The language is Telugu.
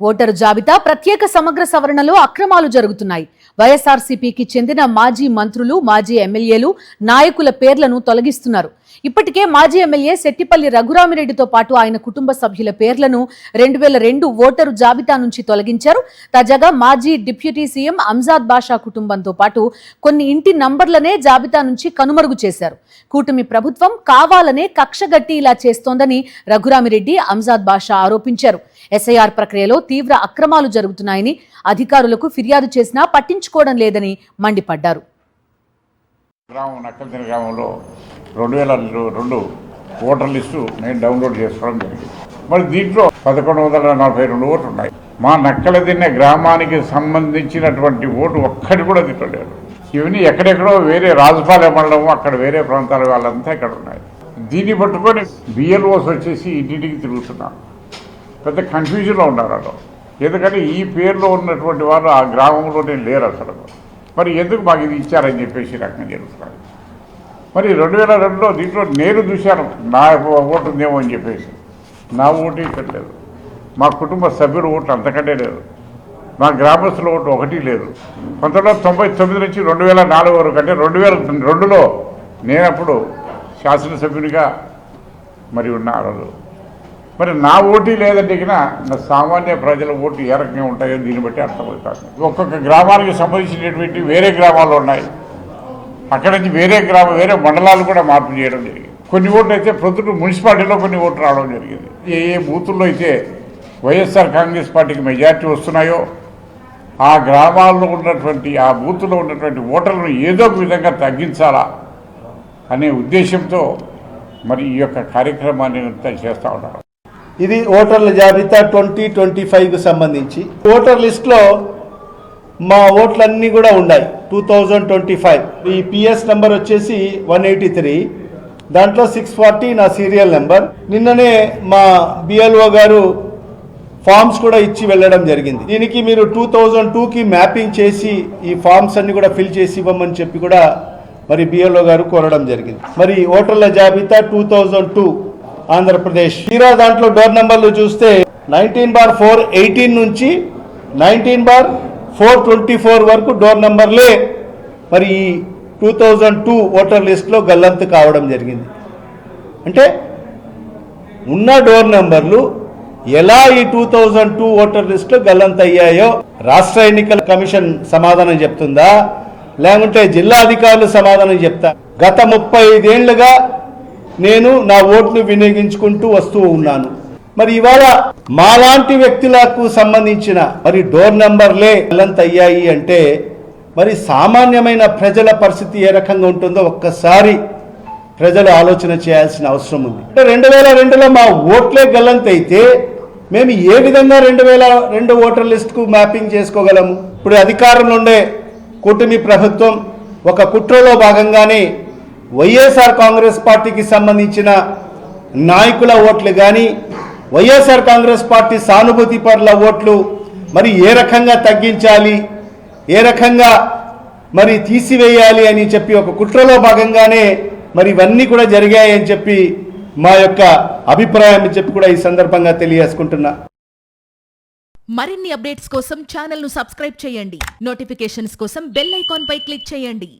ఓటరు జాబితా ప్రత్యేక సమగ్ర సవరణలో అక్రమాలు జరుగుతున్నాయి. వైఎస్ఆర్సీపీకి చెందిన మాజీ మంత్రులు, మాజీ ఎమ్మెల్యేలు, నాయకుల పేర్లను తొలగిస్తున్నారు. ఇప్పటికే మాజీ ఎమ్మెల్యే శెట్టిపల్లి రఘురామిరెడ్డితో పాటు ఆయన కుటుంబ సభ్యుల పేర్లను 2002 ఓటరు జాబితా నుంచి తొలగించారు. తాజాగా మాజీ డిప్యూటీ సీఎం అంజాద్ బాషా కుటుంబంతో పాటు కొన్ని ఇంటి నంబర్లనే జాబితా నుంచి కనుమరుగు చేశారు. కూటమి ప్రభుత్వం కావాలనే కక్షగట్టి ఇలా చేస్తోందని రఘురామిరెడ్డి, అంజాద్ బాషా ఆరోపించారు. ఎస్ఐఆర్ ప్రక్రియలో తీవ్ర అక్రమాలు జరుగుతున్నాయని, అధికారులకు ఫిర్యాదు చేసినా పట్టించుకోవడం లేదని మండిపడ్డారు. 2002 ఓటర్ లిస్టు నేను డౌన్లోడ్ చేసుకోవడం జరిగింది. మరి దీంట్లో 1142 ఓట్లు ఉన్నాయి. మా నక్కలదిన్నె గ్రామానికి సంబంధించినటువంటి ఓటు ఒక్కటి కూడా తిట్టలేదు. ఇవన్నీ ఎక్కడెక్కడో వేరే రాజపాలెం మండలం, అక్కడ వేరే ప్రాంతాల వాళ్ళంతా ఇక్కడ ఉన్నాయి. దీన్ని పట్టుకొని బిఎల్ఓస్ వచ్చేసి ఇంటింటికి తిరుగుతున్నారు. పెద్ద కన్ఫ్యూజన్లో ఉన్నారు వాళ్ళు. ఎందుకంటే ఈ పేరులో ఉన్నటువంటి వాళ్ళు ఆ గ్రామంలోనే లేరు అసలు. మరి ఎందుకు మాకు ఇది ఇచ్చారని చెప్పేసి రకంగా జరుగుతున్నారు. మరి 2002లో దీంట్లో నేను చూశాను, నా ఓటు ఉందేమో అని చెప్పేసి. నా ఓటు ఇక్కడ లేదు, మా కుటుంబ సభ్యుల ఓట్లు అంతకంటే లేదు, మా గ్రామస్తుల ఓటు ఒకటి లేదు. 1999 నుంచి 2004 వరకు, అంటే 2002లో నేను అప్పుడు శాసనసభ్యునిగా మరి ఉన్నారు. మరి నా ఓటు లేదంటే నా సామాన్య ప్రజల ఓటు ఏ రకంగా ఉంటాయో దీన్ని బట్టి అర్థమవుతుంది. ఒక్కొక్క గ్రామానికి సంబంధించినటువంటి వేరే గ్రామాలు ఉన్నాయి, అక్కడ నుంచి వేరే మండలాలు కూడా మార్పు చేయడం జరిగింది. కొన్ని ఓట్లు అయితే ప్రొద్దుటూరు మున్సిపాలిటీలో కొన్ని ఓట్లు రావడం జరిగింది. ఏ బూతుల్లో అయితే వైఎస్ఆర్ కాంగ్రెస్ పార్టీకి మెజార్టీ వస్తున్నాయో ఆ గ్రామాల్లో ఉన్నటువంటి, ఆ బూతుల్లో ఉన్నటువంటి ఓటర్లను ఏదో ఒక విధంగా తగ్గించాలా అనే ఉద్దేశంతో మరి ఈ యొక్క కార్యక్రమాన్ని చేస్తూ ఉన్నారు. ఇది ఓటర్ల జాబితా 2025కు సంబంధించి ఓటర్ లిస్టులో మా ఓట్లన్నీ కూడా ఉన్నాయి. 2025 ఈ పిఎస్ నెంబర్ వచ్చేసి 183, దాంట్లో 640 నా సీరియల్ నెంబర్. నిన్ననే మా బిఎల్ఓ గారు ఫామ్స్ కూడా ఇచ్చి వెళ్ళడం జరిగింది. దీనికి మీరు 2002కి మ్యాపింగ్ చేసి ఈ ఫామ్స్ అన్ని కూడా ఫిల్ చేసి ఇవ్వమని చెప్పి కూడా మరి బిఎల్ఓ గారు కోరడం జరిగింది. మరి ఓటర్ల జాబితా 2002 ఆంధ్రప్రదేశ్. తీరా దాంట్లో డోర్ నెంబర్లు చూస్తే 19/4/18 నుంచి 19/4/24 వరకు డోర్ నెంబర్లే మరి ఈ 2002 ఓటర్ లిస్టులో గల్లంతు కావడం జరిగింది. అంటే ఉన్న డోర్ నెంబర్లు ఎలా ఈ 2002 ఓటర్ లిస్టులో గల్లంతు అయ్యాయో రాష్ట్ర ఎన్నికల కమిషన్ సమాధానం చెప్తుందా, లేకుంటే జిల్లా అధికారులు సమాధానం చెప్తా? గత 35 ఏళ్లుగా నేను నా ఓట్లు వినియోగించుకుంటూ వస్తూ ఉన్నాను. మరి ఇవాళ మాలాంటి వ్యక్తులకు సంబంధించిన మరి డోర్ నెంబర్లే గల్లంతు అయ్యాయి అంటే మరి సామాన్యమైన ప్రజల పరిస్థితి ఏ రకంగా ఉంటుందో ఒక్కసారి ప్రజలు ఆలోచన చేయాల్సిన అవసరం ఉంది. అంటే 2002లో మా ఓట్లే గల్లంతు అయితే మేము ఏ విధంగా 2002 ఓటర్ లిస్టుకు మ్యాపింగ్ చేసుకోగలము? ఇప్పుడు అధికారంలో ఉండే కూటమి ప్రభుత్వం ఒక కుట్రలో భాగంగానే వైఎస్ఆర్ కాంగ్రెస్ పార్టీకి సంబంధించిన నాయకుల ఓట్లు కానీ, వైఎస్ఆర్ కాంగ్రెస్ పార్టీ సానుభూతి పరుల ఓట్లు మరి ఏ రకంగా తగ్గించాలి, ఏ రకంగా మరి తీసివేయాలి అని చెప్పి ఒక కుట్రలో భాగంగానే మరి ఇవన్నీ కూడా జరిగాయని చెప్పి మా యొక్క అభిప్రాయం చెప్పి కూడా ఈ సందర్భంగా తెలియజేసుకుంటున్నా. మరిన్ని అప్డేట్స్ కోసం ఛానల్ ను సబ్స్క్రైబ్ చేయండి. నోటిఫికేషన్స్ కోసం బెల్ ఐకాన్ పై క్లిక్ చేయండి.